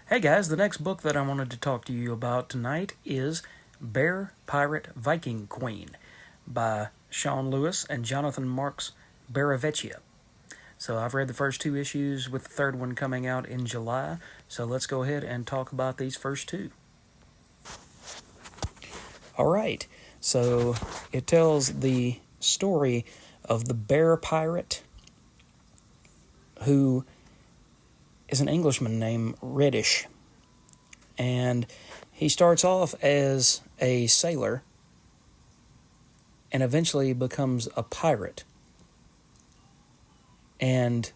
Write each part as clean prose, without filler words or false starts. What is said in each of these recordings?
Hey guys, the next book that I wanted to talk to you about tonight is Bear Pirate Viking Queen by Sean Lewis and Jonathan Marks Baravecchia. So I've read the first two issues with the third one coming out in July. So let's go ahead and talk about these first two. All right. So it tells the story of the bear pirate who is an Englishman named Reddish. And he starts off as a sailor and eventually becomes a pirate. And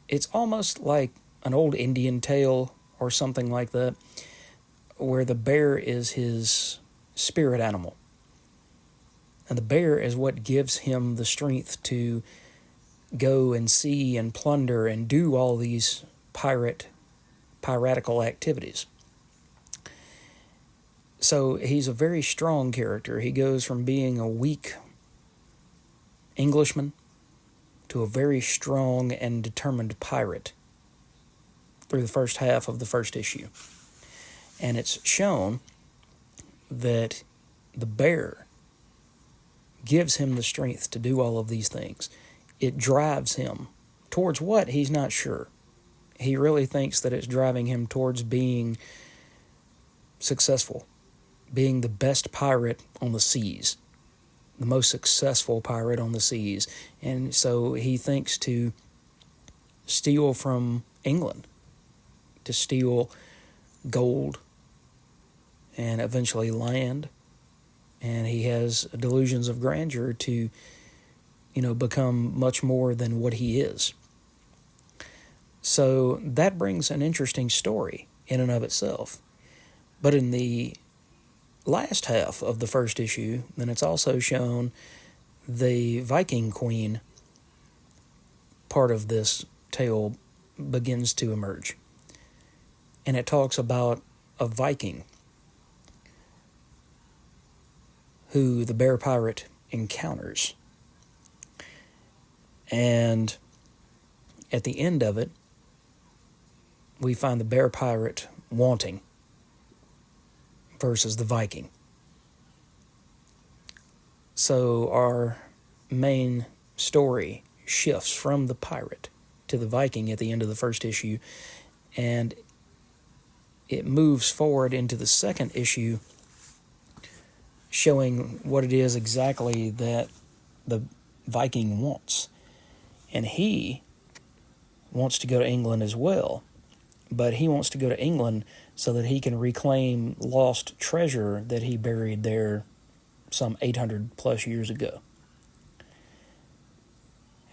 it's almost like an old Indian tale or something like that, where the bear is his spirit animal. And the bear is what gives him the strength to go and see and plunder and do all these piratical activities. So he's a very strong character. He goes from being a weak Englishman to a very strong and determined pirate through the first half of the first issue. And it's shown that the bear gives him the strength to do all of these things. It drives him towards what? He's not sure. He really thinks that it's driving him towards being successful, being the best pirate on the seas, the most successful pirate on the seas. And so he thinks to steal from England, to steal gold and eventually land. And he has delusions of grandeur to, become much more than what he is. So that brings an interesting story in and of itself. But in the last half of the first issue, then it's also shown the Viking Queen part of this tale begins to emerge. And it talks about a Viking who the bear pirate encounters. And at the end of it, we find the bear pirate wanting versus the Viking. So our main story shifts from the pirate to the Viking at the end of the first issue, and it moves forward into the second issue, showing what it is exactly that the Viking wants. And he wants to go to England as well, but he wants to go to England so that he can reclaim lost treasure that he buried there some 800 plus years ago.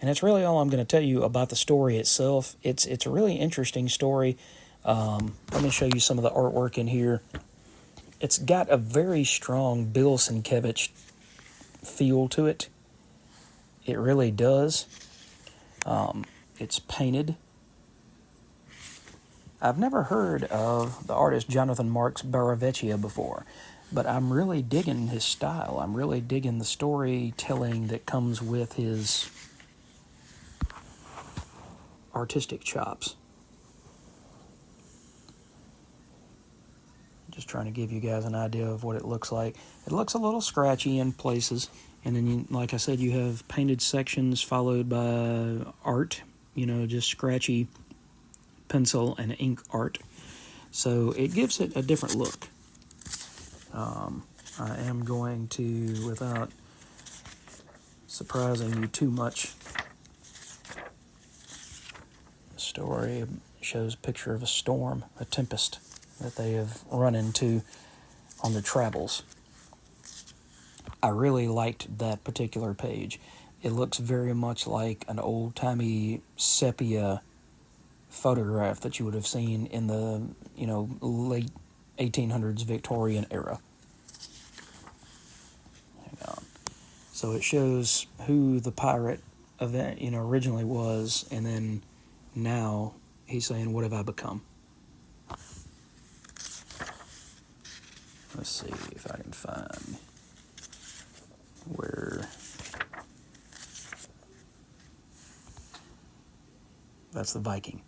And that's really all I'm going to tell you about the story itself. It's a really interesting story. Let me show you some of the artwork in here. It's got a very strong Bill Sienkiewicz feel to it. It really does. It's painted. I've never heard of the artist Jonathan Marks Baravecchia before, but I'm really digging his style. I'm really digging the storytelling that comes with his artistic chops. Just trying to give you guys an idea of what it looks like. It looks a little scratchy in places, and then, like I said, you have painted sections followed by art, just scratchy pencil and ink art. So it gives it a different look. I am going to, without surprising you too much, the story shows a picture of a storm, a tempest that they have run into on their travels. I really liked that particular page. It looks very much like an old-timey sepia photograph that you would have seen in the, late 1800s Victorian era. Hang on. So it shows who the pirate event, originally was, and then now he's saying, "What have I become?" Let's see if I can find where. That's the Viking.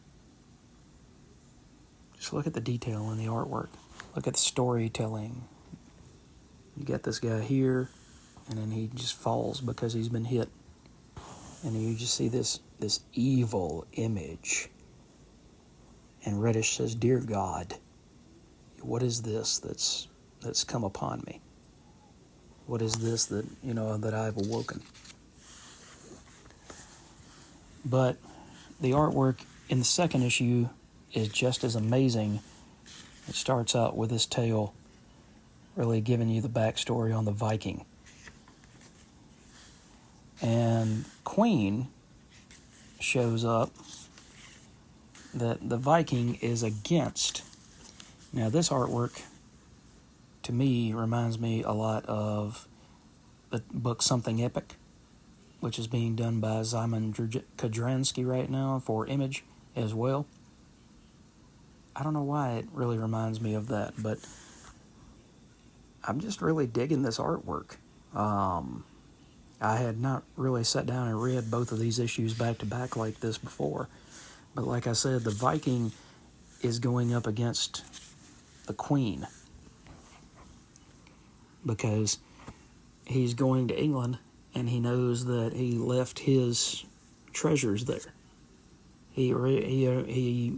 Just look at the detail in the artwork. Look at the storytelling. You got this guy here, and then he just falls because he's been hit. And you just see this evil image. And Reddish says, "Dear God, what is this that's come upon me? What is this that that I've awoken?" But the artwork in the second issue is just as amazing. It starts out with this tale really giving you the backstory on the Viking. And Queen shows up that the Viking is against. Now, this artwork, to me, reminds me a lot of the book Something Epic, which is being done by Simon Kodransky right now for Image as well. I don't know why it really reminds me of that, but I'm just really digging this artwork. I had not really sat down and read both of these issues back to back like this before. But like I said, the Viking is going up against the Queen because he's going to England and he knows that he left his treasures there. He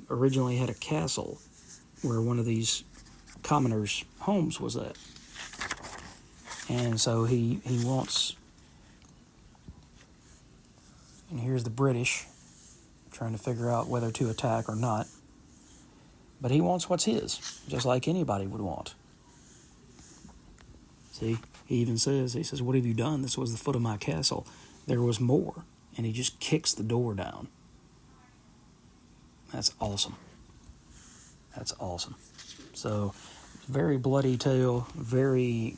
originally had a castle where one of these commoners' homes was at. And so he wants... And here's the British trying to figure out whether to attack or not. But he wants what's his, just like anybody would want. See, he even says, "What have you done? This was the foot of my castle. There was more." And he just kicks the door down. That's awesome. That's awesome. So, very bloody tale, very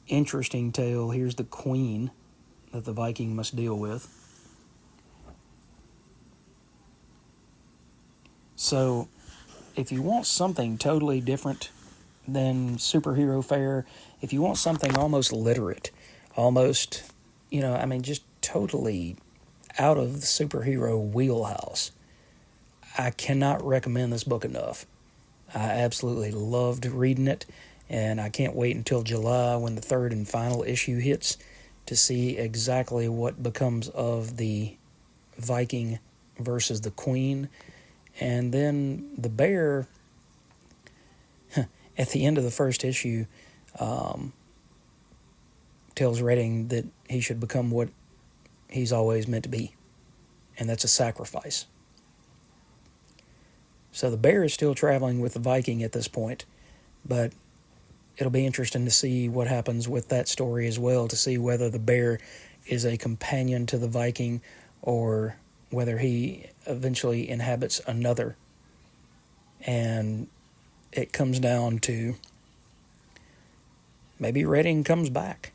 interesting tale. Here's the Queen that the Viking must deal with. So, if you want something totally different than superhero fare, if you want something almost literate, almost, just totally out of the superhero wheelhouse, I cannot recommend this book enough. I absolutely loved reading it, and I can't wait until July when the third and final issue hits to see exactly what becomes of the Viking versus the Queen. And then the bear, at the end of the first issue, tells Redding that he should become what he's always meant to be, and that's a sacrifice. So the bear is still traveling with the Viking at this point, but it'll be interesting to see what happens with that story as well, to see whether the bear is a companion to the Viking or whether he eventually inhabits another. And it comes down to maybe Redding comes back.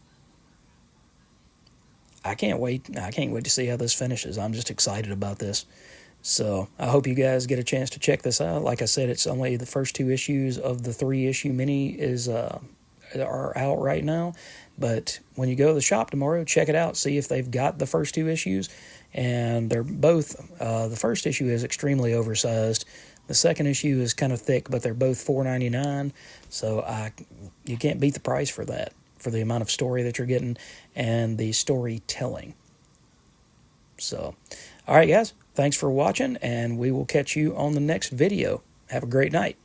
I can't wait to see how this finishes. I'm just excited about this. So I hope you guys get a chance to check this out. Like I said, it's only the first 2 issues of the 3-issue mini are out right now. But when you go to the shop tomorrow, check it out. See if they've got the first 2 issues. And they're both, the first issue is extremely oversized. The second issue is kind of thick, but they're both $4.99. So you can't beat the price for that, for the amount of story that you're getting and the storytelling. So, all right, guys. Thanks for watching, and we will catch you on the next video. Have a great night.